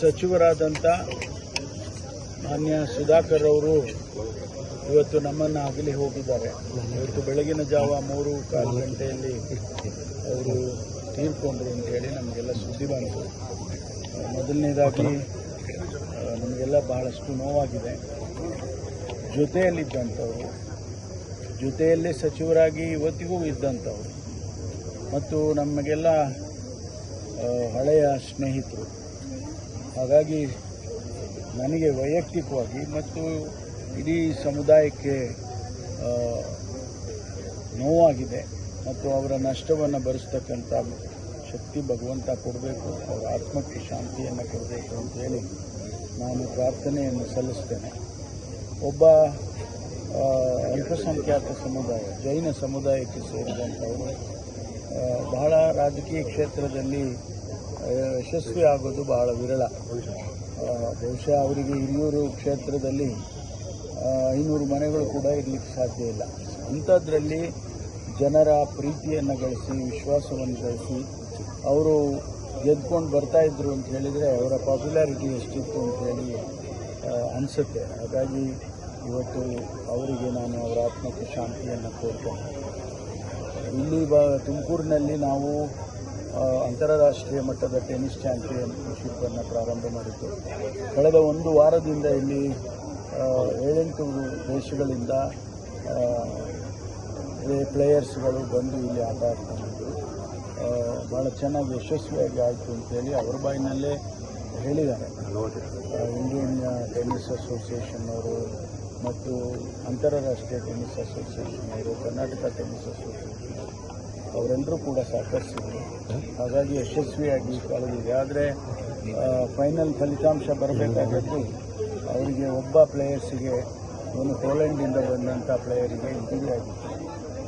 ಸಚಿವರಾದಂಥ ಮಾನ್ಯ ಸುಧಾಕರ್ ಅವರು ಇವತ್ತು ನಮ್ಮನ್ನು ಅಗಲಿ ಹೋಗಿದ್ದಾರೆ. ಇವತ್ತು ಬೆಳಗಿನ ಜಾವ 3:15 ಗಂಟೆಯಲ್ಲಿ ಅವರು ತೀರ್ಕೊಂಡ್ರು ಅಂತೇಳಿ ನಮಗೆಲ್ಲ ಸುದ್ದಿ ಬಂತು. ಮೊದಲನೇದಾಗಿ ನಮಗೆಲ್ಲ ಬಹಳಷ್ಟು ನೋವಾಗಿದೆ. ಜೊತೆಯಲ್ಲಿದ್ದಂಥವರು, ಜೊತೆಯಲ್ಲೇ ಸಚಿವರಾಗಿ ಇವತ್ತಿಗೂ ಇದ್ದಂಥವರು ಮತ್ತು ನಮಗೆಲ್ಲ ಹಳೆಯ ಸ್ನೇಹಿತರು. ಹಾಗಾಗಿ ನನಗೆ ವೈಯಕ್ತಿಕವಾಗಿ ಮತ್ತು ಇಡೀ ಸಮುದಾಯಕ್ಕೆ ನೋವಾಗಿದೆ ಮತ್ತು ಅವರ ನಷ್ಟವನ್ನು ಭರಿಸ್ತಕ್ಕಂಥ ಶಕ್ತಿ ಭಗವಂತ ಕೊಡಬೇಕು, ಅವರ ಆತ್ಮಕ್ಕೆ ಶಾಂತಿಯನ್ನು ಕೊಡಬೇಕು ಅಂತೇಳಿ ನಾನು ಪ್ರಾರ್ಥನೆಯನ್ನು ಸಲ್ಲಿಸ್ತೇನೆ. ಒಬ್ಬ ಅಲ್ಪಸಂಖ್ಯಾತ ಸಮುದಾಯ, ಜೈನ ಸಮುದಾಯಕ್ಕೆ ಸೇರಿದಂಥವರು ಬಹಳ ರಾಜಕೀಯ ಕ್ಷೇತ್ರದಲ್ಲಿ ಯಶಸ್ವಿ ಆಗೋದು ಬಹಳ ವಿರಳ. ಬಹುಶಃ ಅವರಿಗೆ ಹಿರಿಯೂರು ಕ್ಷೇತ್ರದಲ್ಲಿ 500 ಮನೆಗಳು ಕೂಡ ಇರಲಿಕ್ಕೆ ಸಾಧ್ಯ ಇಲ್ಲ. ಅಂಥದ್ರಲ್ಲಿ ಜನರ ಪ್ರೀತಿಯನ್ನು ಗಳಿಸಿ, ವಿಶ್ವಾಸವನ್ನು ಗಳಿಸಿ ಅವರು ಗೆದ್ಕೊಂಡು ಬರ್ತಾಯಿದ್ರು ಅಂತ ಹೇಳಿದರೆ ಅವರ ಪಾಪ್ಯುಲಾರಿಟಿ ಎಷ್ಟಿತ್ತು ಅಂತೇಳಿ ಅನಿಸುತ್ತೆ. ಹಾಗಾಗಿ ಇವತ್ತು ಅವರಿಗೆ ನಾನು ಅವರ ಆತ್ಮಕ್ಕೆ ಶಾಂತಿಯನ್ನು ಕೋರ್ತೇನೆ. ಇಲ್ಲಿ ತುಮಕೂರಿನಲ್ಲಿ ನಾವು ಅಂತಾರಾಷ್ಟ್ರೀಯ ಮಟ್ಟದ ಟೆನ್ನಿಸ್ ಚಾಂಪಿಯನ್ಶಿಪ್ಪನ್ನು ಪ್ರಾರಂಭ ಮಾಡಿದ್ದು. ಕಳೆದ 1 ವಾರದಿಂದ ಇಲ್ಲಿ 7-8 ದೇಶಗಳಿಂದ ಪ್ಲೇಯರ್ಸ್ಗಳು ಬಂದು ಇಲ್ಲಿ ಆಟ ಆಡ್ಕೊಂಡಿದ್ದು ಭಾಳ ಚೆನ್ನಾಗಿ ಯಶಸ್ವಿಯಾಗಿ ಆಯಿತು ಅಂತೇಳಿ ಅವ್ರ ಬಾಯಿನಲ್ಲೇ ಹೇಳಿದ್ದಾರೆ. ಇಂಡಿಯನ್ ಟೆನ್ನಿಸ್ ಅಸೋಸಿಯೇಷನ್ ಅವರು ಮತ್ತು ಅಂತಾರಾಷ್ಟ್ರೀಯ ಟೆನ್ನಿಸ್ ಅಸೋಸಿಯೇಷನ್ ಅವರು, ಕರ್ನಾಟಕ ಟೆನ್ನಿಸ್ ಅಸೋಸಿಯೇಷನ್ ಅವರೆಲ್ಲರೂ ಕೂಡ ಸಹಕರಿಸಿದರು. ಹಾಗಾಗಿ ಯಶಸ್ವಿಯಾಗಿ ಕಳೆದಿದೆ. ಆದರೆ ಫೈನಲ್ ಫಲಿತಾಂಶ ಬರಬೇಕಾದದ್ದು ಅವರಿಗೆ ಒಬ್ಬ ಪ್ಲೇಯರ್ಸಿಗೆ, ಒಂದು ಪೋಲೆಂಡಿಂದ ಬಂದಂಥ ಪ್ಲೇಯರಿಗೆ ಇಂಜುರಿ ಆಗಿತ್ತು.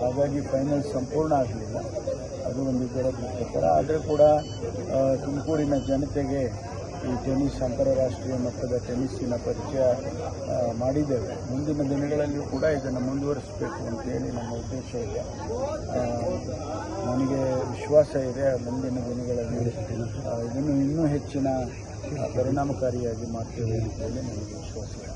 ಹಾಗಾಗಿ ಫೈನಲ್ ಸಂಪೂರ್ಣ ಆಗಲಿಲ್ಲ. ಅದು ಒಂದು ದುರದೃಷ್ಟಕರ. ಆದರೆ ಕೂಡ ತುಮಕೂರಿನ ಜನತೆಗೆ ಈ ಟೆನ್ನಿಸ್, ಅಂತಾರಾಷ್ಟ್ರೀಯ ಮಟ್ಟದ ಟೆನ್ನಿಸ್ಸಿನ ಪರಿಚಯ ಮಾಡಿದ್ದೇವೆ. ಮುಂದಿನ ದಿನಗಳಲ್ಲಿಯೂ ಕೂಡ ಇದನ್ನು ಮುಂದುವರಿಸಬೇಕು ಅಂತೇಳಿ ನಮ್ಮ ಉದ್ದೇಶ ಇದೆ. ನನಗೆ ವಿಶ್ವಾಸ ಇದೆ ಮುಂದಿನ ದಿನಗಳಲ್ಲಿ ಇದನ್ನು ಇನ್ನೂ ಹೆಚ್ಚಿನ ಪರಿಣಾಮಕಾರಿಯಾಗಿ ಮಾಡ್ತೇವೆ ಅಂತೇಳಿ ನನಗೆ ವಿಶ್ವಾಸ ಇದೆ.